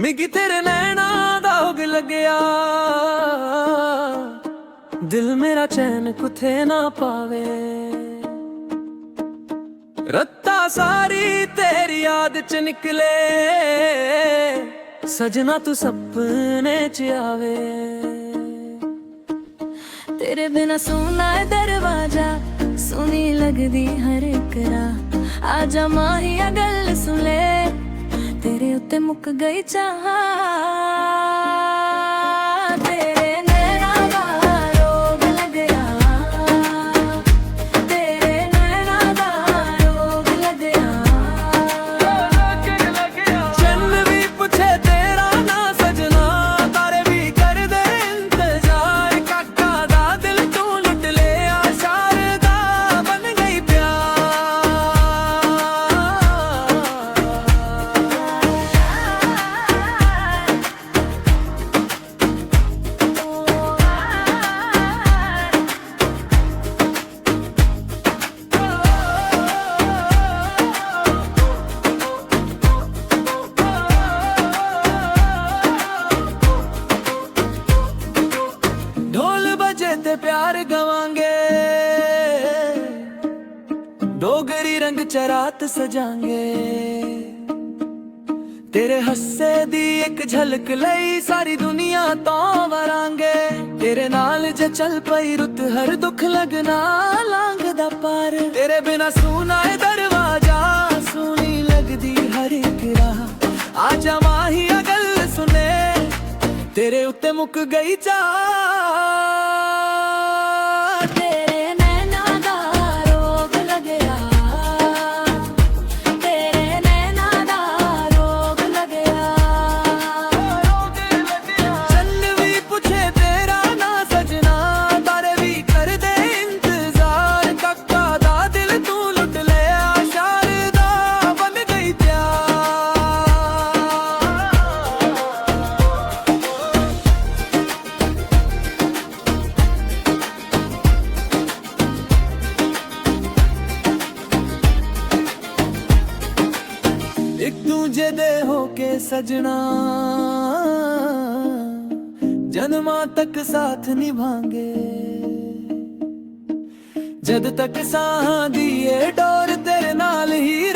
मिगी तेरे नैना दाग लग्या, दिल मेरा चैन कुथे ना पावे। रत्ता सारी तेरी याद च निकले, सजना तू सपने च आवे। तेरे बिना सुना है दरवाजा, सुनी लगदी हर एक राह। आजा माहिया गल सुन ले, तेरे उत्ते मुक गई चाह। तेरे नैना दा रोग लगया, तेरे नैना दा रोग लगया। चन्न भी पूछे तेरा ना सजना, तारे भी कर दे इंतजार। काका दा दिल तू लुट ले, शारदा बन गई प्यार। ढोल बजे ते प्यार गवांगे, डोगरी रंग चरात सजांगे। तेरे हस्से दी एक झलक लई, सारी दुनिया तो वरांगे। तेरे नाल जे चल पई रुत, हर दुख लगना लांघदा पार। तेरे बिना सुना है दरवाजा, सुनी लगदी हर एक राह। आजा माहिया गल सुने, तेरे उत्ते मुक गई चाह। तेरे नैना दा रोग लगया, तेरे नैना दा रोग लगया। चन्न भी पूछे तेरा ना सजना, तारे भी कर दे इंतजार। काका दा दिल तू लुट ले, शारदा बन गई प्यार। एक दूजे दे होके सजना, जन्मां तक साथ निभांगे। जद तक साहां दी ये डोर, तेरे नाल ही